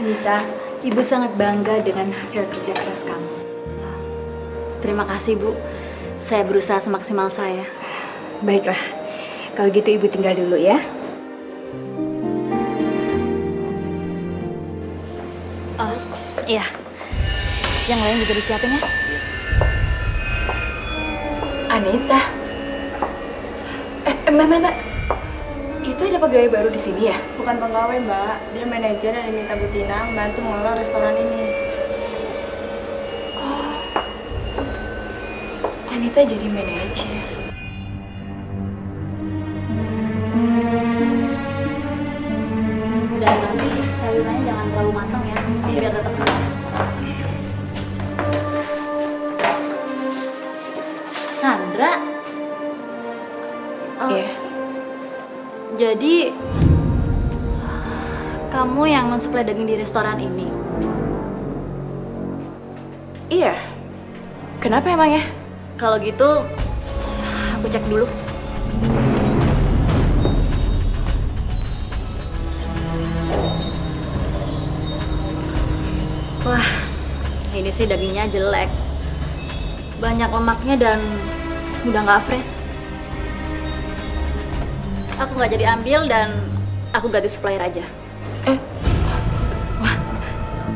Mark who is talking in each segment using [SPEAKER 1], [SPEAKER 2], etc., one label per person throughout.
[SPEAKER 1] Anita, Ibu sangat bangga dengan hasil kerja keras kamu.
[SPEAKER 2] Terima kasih, Bu. Saya berusaha semaksimal saya.
[SPEAKER 1] Baiklah, kalau gitu Ibu tinggal dulu ya.
[SPEAKER 2] Oh, iya. Yang lain juga disiapin ya.
[SPEAKER 3] Anita. Mbak. Itu ada pegawai baru di sini ya?
[SPEAKER 4] Bukan pegawai, Mbak. Dia manajer yang diminta Bu Tina membantu mengelola restoran ini.
[SPEAKER 3] Oh. Anita jadi manajer.
[SPEAKER 2] Dan nanti sayurannya jangan terlalu matang ya, biar tetap enak. Sandra? Oh,
[SPEAKER 3] Iya.
[SPEAKER 2] jadi kamu yang mensuplai daging di restoran ini?
[SPEAKER 3] Iya. Kenapa emang ya?
[SPEAKER 2] Kalau gitu, aku cek dulu. Wah, ini sih dagingnya jelek. Banyak lemaknya dan udah nggak fresh. Aku nggak jadi ambil dan aku ganti supplier aja.
[SPEAKER 3] Wah,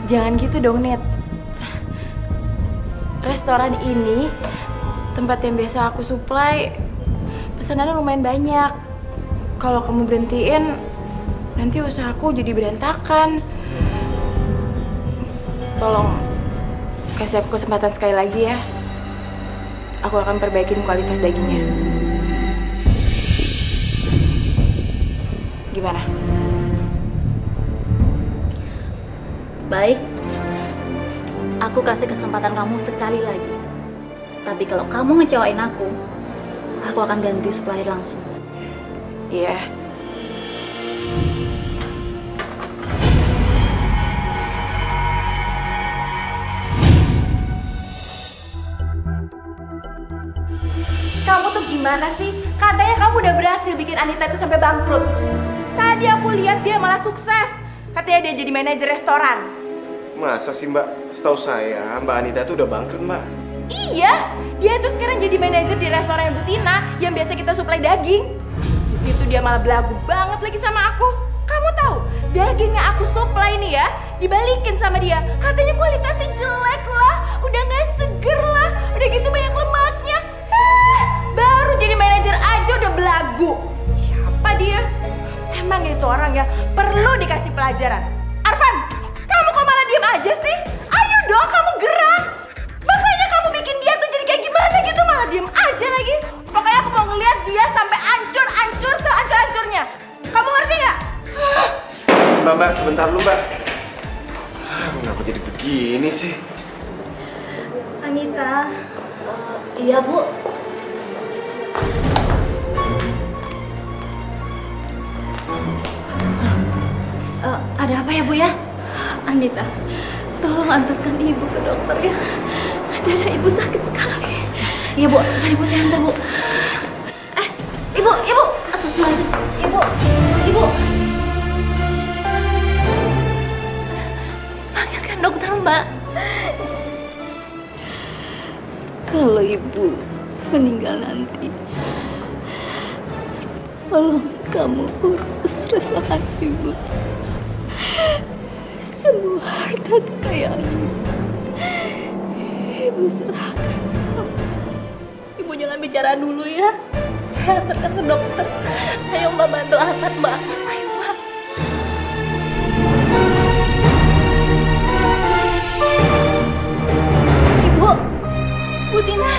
[SPEAKER 3] jangan gitu dong, Net. Restoran ini tempat yang biasa aku supply, pesanannya lumayan banyak. Kalau kamu berhentiin, nanti usahaku jadi berantakan. Tolong kasih aku kesempatan sekali lagi ya. Aku akan perbaikin kualitas dagingnya. Gimana?
[SPEAKER 2] Baik, aku kasih kesempatan kamu sekali lagi. Tapi kalau kamu ngecewain aku akan ganti supplier langsung.
[SPEAKER 3] Iya. Kamu tuh gimana sih? Katanya kamu udah berhasil bikin Anita itu sampai bangkrut. Tadi aku lihat dia malah sukses. Katanya dia jadi manajer restoran.
[SPEAKER 5] Masa sih Mbak? Setahu saya Mbak Anita itu udah bangkrut Mbak.
[SPEAKER 3] Iya, dia itu sekarang jadi manajer di restoran Bu Tina yang biasa kita suplai daging. Di situ dia malah belagu banget lagi sama aku. Kamu tahu, daging yang aku suplai nih ya, dibalikin sama dia. Katanya kualitasnya jelek lah, udah nggak seger lah, udah gitu banyak lemaknya. Baru jadi manajer aja udah belagu. Siapa dia? Emang itu orang ya perlu dikasih pelajaran. Arfan, kamu kok malah diem aja sih? Ayo dong kamu gerak. Makanya kamu bikin dia tuh jadi kayak gimana gitu, malah diem aja lagi. Pokoknya aku mau ngeliat dia sampai hancur sehancur-hancurnya. Kamu ngerti nggak?
[SPEAKER 5] Mbak, sebentar lu Mbak. Kenapa jadi begini sih?
[SPEAKER 1] Anita,
[SPEAKER 2] Iya, Bu. Ada apa ya, Bu ya?
[SPEAKER 1] Anita, tolong antarkan Ibu ke dokter ya. Dada Ibu sakit sekali.
[SPEAKER 2] Iya, Bu. Mari Bu, saya antar, Bu. Ibu. Astagfirullahaladzim. Ibu. Panggilkan dokter, Mbak.
[SPEAKER 1] Kalau Ibu meninggal nanti, tolong kamu urus restoran Ibu. Semua harta kekayaan Ibu serahkan sama.
[SPEAKER 2] Ibu jangan bicara dulu ya. Saya antarkan ke dokter. Ayo Mbak, bantu angkat Mbak. Ayo Mbak. Bu Tina.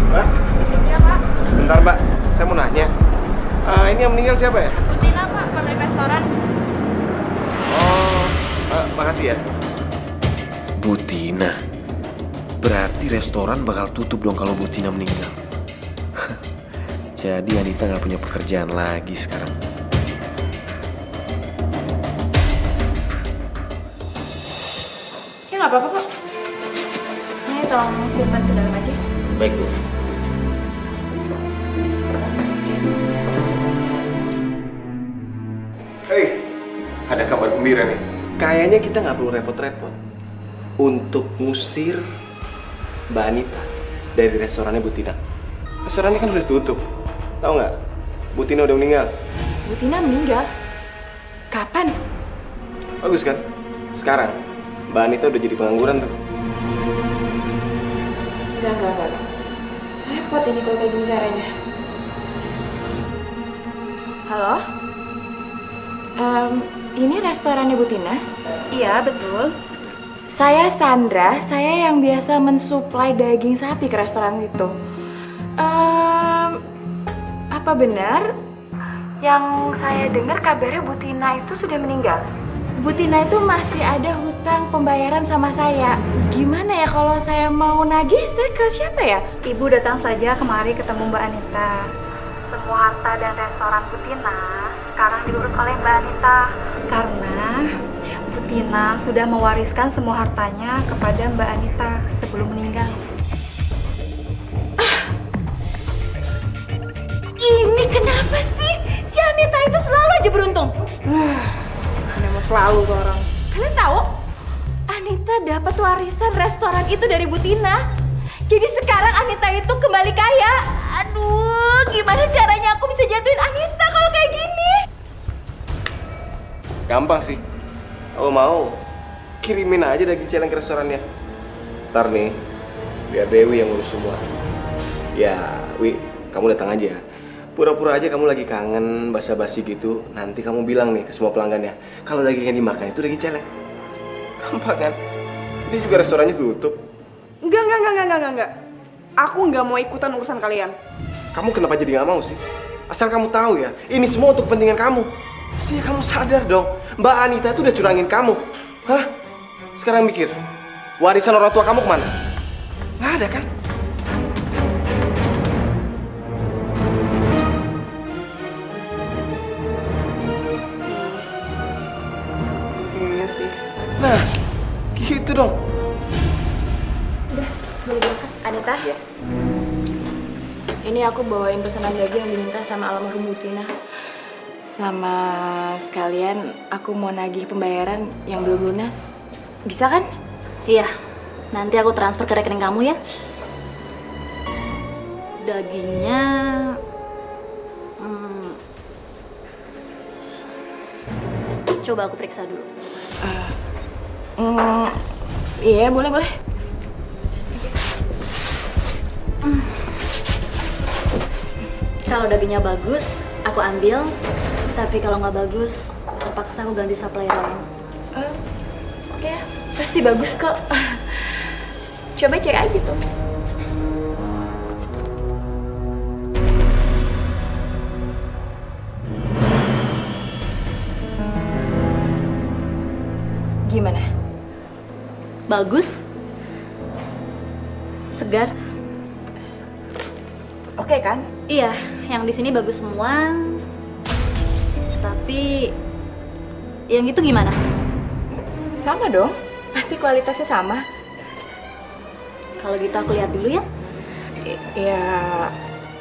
[SPEAKER 5] Mbak?
[SPEAKER 4] Iya, Pak.
[SPEAKER 5] Sebentar Mbak, saya mau nanya. Ini yang meninggal siapa ya?
[SPEAKER 4] Bu Tina, Pak, pemilik restoran.
[SPEAKER 5] Oh, makasih ya. Bu Tina, Berarti restoran bakal tutup dong kalau Bu Tina meninggal. Jadi Anita nggak punya pekerjaan lagi sekarang.
[SPEAKER 3] Ya nggak apa-apa kok. Ini tolong simpan ke dalam aja.
[SPEAKER 5] Baik, Bu. Hei, ada kabar gembira nih. Kayaknya kita nggak perlu repot-repot untuk ngusir Mbak Anita dari restorannya Bu Tina. Restorannya kan udah tutup. Tahu nggak? Bu Tina udah meninggal.
[SPEAKER 3] Bu Tina meninggal? Kapan?
[SPEAKER 5] Bagus kan? Sekarang Mbak Anita udah jadi pengangguran tuh.
[SPEAKER 3] Enggak. Repot ini kalau kayak gini caranya. Halo? Ini restorannya Bu Tina?
[SPEAKER 2] Iya, betul.
[SPEAKER 3] Saya Sandra, saya yang biasa mensuplai daging sapi ke restoran itu. Apa benar yang saya dengar kabarnya Bu Tina itu sudah meninggal? Bu Tina itu masih ada hutang pembayaran sama saya. Gimana ya kalau saya mau nagih, saya ke siapa ya?
[SPEAKER 6] Ibu datang saja kemari ketemu Mbak Anita. Semua harta dan restoran Bu Tina sekarang diurus oleh Mbak Anita. Karena Bu Tina sudah mewariskan semua hartanya kepada Mbak Anita sebelum meninggal.
[SPEAKER 3] Ini kenapa sih? Si Anita itu selalu aja beruntung. Memang selalu tuh orang. Kalian tahu? Anita dapat warisan restoran itu dari Bu Tina. Jadi sekarang Anita itu kembali kaya. Aduh, gimana caranya aku bisa jatuhin Anita kalau kayak gini?
[SPEAKER 5] Gampang sih. Kalau mau, kirimin aja daging celeng ke restorannya. Ntar nih, biar Dewi yang ngurus semua. Ya, Wi, kamu datang aja. Pura-pura aja kamu lagi kangen, basa-basi gitu. Nanti kamu bilang nih ke semua pelanggannya, kalau daging yang dimakan itu daging celeng. Gampang kan? Ini juga restorannya tutup.
[SPEAKER 4] Enggak. Aku nggak mau ikutan urusan kalian.
[SPEAKER 5] Kamu kenapa jadi nggak mau sih? Asal kamu tahu ya, ini semua untuk kepentingan kamu. Mestinya kamu sadar dong, Mbak Anita tuh udah curangin kamu. Hah? Sekarang mikir, warisan orang tua kamu kemana? Nggak ada kan?
[SPEAKER 4] Iya sih.
[SPEAKER 5] Nah, gitu dong.
[SPEAKER 3] Boleh berangkat, Anita?
[SPEAKER 4] Iya.
[SPEAKER 3] Ini aku bawain pesanan daging yang diminta sama almarhum Bu Tina. Sama sekalian aku mau nagih pembayaran yang belum lunas. Bisa kan?
[SPEAKER 2] Iya, nanti aku transfer ke rekening kamu ya. Dagingnya... coba aku periksa dulu.
[SPEAKER 3] Iya, boleh.
[SPEAKER 2] Kalau dagingnya bagus, aku ambil. Tapi kalau nggak bagus, terpaksa aku ganti supplier lain.
[SPEAKER 3] Oke, pasti bagus kok. Coba cek aja tuh. Gimana?
[SPEAKER 2] Bagus, segar.
[SPEAKER 3] Oke kan?
[SPEAKER 2] Iya, yang di sini bagus semua. Tapi yang itu gimana?
[SPEAKER 3] Sama dong. Pasti kualitasnya sama.
[SPEAKER 2] Kalau gitu aku lihat dulu ya.
[SPEAKER 3] Ya,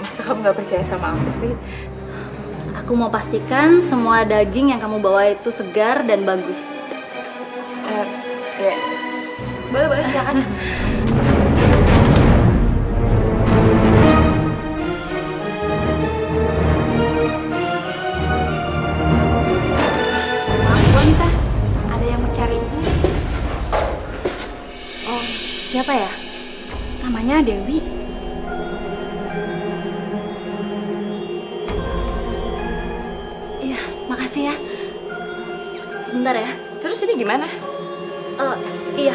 [SPEAKER 3] masa kamu nggak percaya sama aku sih?
[SPEAKER 2] Aku mau pastikan semua daging yang kamu bawa itu segar dan bagus.
[SPEAKER 3] Ya. Boleh, silakan.
[SPEAKER 6] Maaf Bu Anita, ada yang mencari Ibu.
[SPEAKER 2] Oh, siapa ya?
[SPEAKER 6] Namanya Dewi.
[SPEAKER 2] Iya, makasih ya. Sebentar ya.
[SPEAKER 3] Terus ini gimana?
[SPEAKER 2] Iya,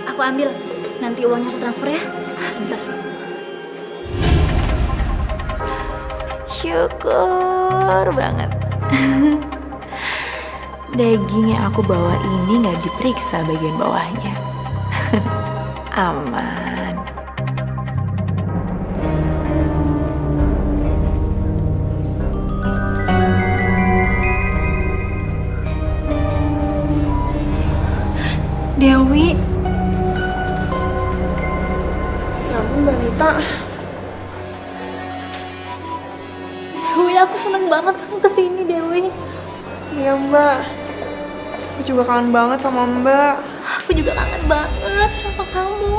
[SPEAKER 2] aku ambil. Nanti uangnya aku transfer ya. Sebentar.
[SPEAKER 3] Syukur banget. Daging yang aku bawa ini nggak diperiksa bagian bawahnya. Aman.
[SPEAKER 6] Dewi.
[SPEAKER 4] Ya ampun Mbak Nita.
[SPEAKER 2] Dewi, aku seneng banget kamu kesini, Dewi.
[SPEAKER 4] Iya Mbak. Aku juga kangen banget sama Mbak.
[SPEAKER 2] Aku juga kangen banget sama kamu.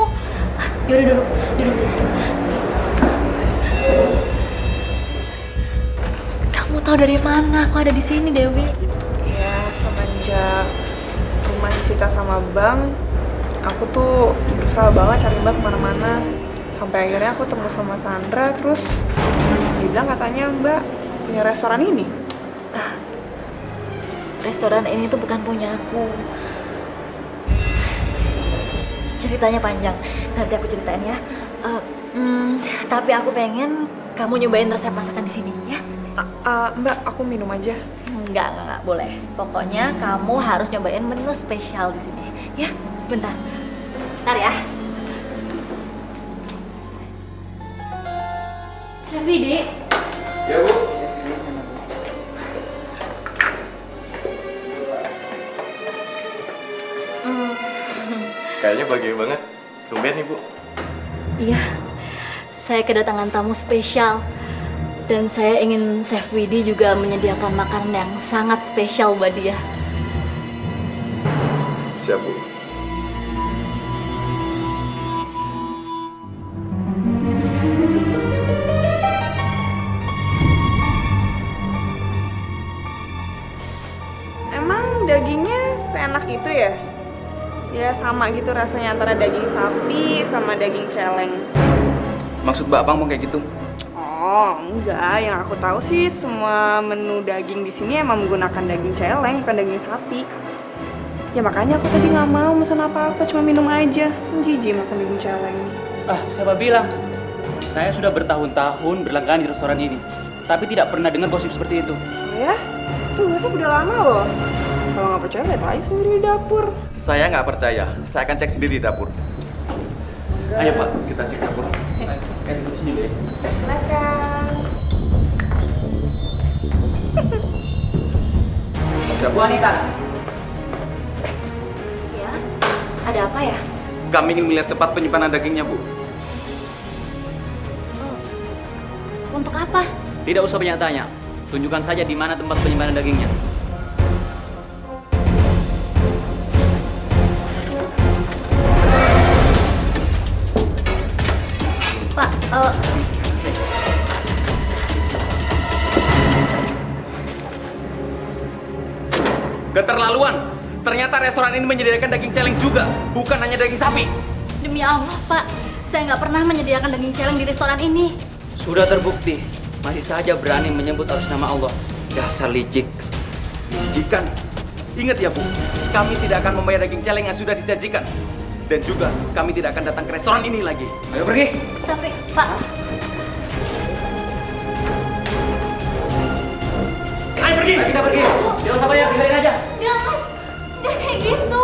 [SPEAKER 2] Yaudah, duduk. Kamu tahu dari mana aku ada di sini, Dewi?
[SPEAKER 4] Ya semenjak rumah disita sama Bang, aku tuh berusaha banget cari Mbak kemana-mana. Sampai akhirnya aku temu sama Sandra, terus dia bilang katanya Mbak punya restoran ini.
[SPEAKER 2] Restoran ini tuh bukan punya aku. Ceritanya panjang, nanti aku ceritain ya. Tapi aku pengen kamu nyobain resep masakan di sini ya.
[SPEAKER 4] Mbak, aku minum aja.
[SPEAKER 2] Enggak boleh. Pokoknya kamu harus nyobain menu spesial di sini ya. Bentar ya. Chef Widi.
[SPEAKER 5] Ya, Bu. Kayaknya bahagia banget. Tumben nih, Bu.
[SPEAKER 2] Iya, saya kedatangan tamu spesial. Dan saya ingin Chef Widi juga menyediakan makanan yang sangat spesial buat dia.
[SPEAKER 5] Siap, Bu.
[SPEAKER 4] Emang dagingnya seenak itu ya? Ya sama gitu rasanya antara daging sapi sama daging celeng.
[SPEAKER 7] Maksud Mbak Abang mau kayak gitu?
[SPEAKER 4] Oh, enggak. Yang aku tahu sih semua menu daging di sini emang menggunakan daging celeng, bukan daging sapi. Ya makanya aku tadi nggak mau pesan apa-apa, cuma minum aja. Jijik makan daging celeng.
[SPEAKER 7] Siapa bilang? Saya sudah bertahun-tahun berlangganan di restoran ini, tapi tidak pernah dengar gosip seperti itu.
[SPEAKER 4] Oh ya? Tuh gosip udah lama loh. Kalau nggak percaya lihat aja sendiri di dapur.
[SPEAKER 7] Saya nggak percaya. Saya akan cek sendiri di dapur. Ayo Pak, kita cek dapur. Ayo duduk sini deh.
[SPEAKER 4] Silakan.
[SPEAKER 7] Bu Anita,
[SPEAKER 2] Ya, ada apa ya?
[SPEAKER 7] kami ingin melihat tempat penyimpanan dagingnya, Bu.
[SPEAKER 2] Untuk apa?
[SPEAKER 7] Tidak usah banyak tanya. Tunjukkan saja di mana tempat penyimpanan dagingnya.
[SPEAKER 2] Pak,
[SPEAKER 7] Keterlaluan. Ternyata restoran ini menyediakan daging celeng juga, bukan hanya daging sapi.
[SPEAKER 2] demi Allah, Pak. Saya nggak pernah menyediakan daging celeng di restoran ini.
[SPEAKER 7] Sudah terbukti, masih saja berani menyebut atas nama Allah. Dasar licik. Lijikan. Ingat ya, Bu, kami tidak akan membayar daging celeng yang sudah disajikan. Dan juga kami tidak akan datang ke restoran ini lagi. Ayo pergi.
[SPEAKER 2] Tapi, Pak,
[SPEAKER 7] Ayo pergi. Ayo kita pergi. Tidak usah banyak, biarin aja.
[SPEAKER 2] jangan, Mas. Jangan kayak gitu.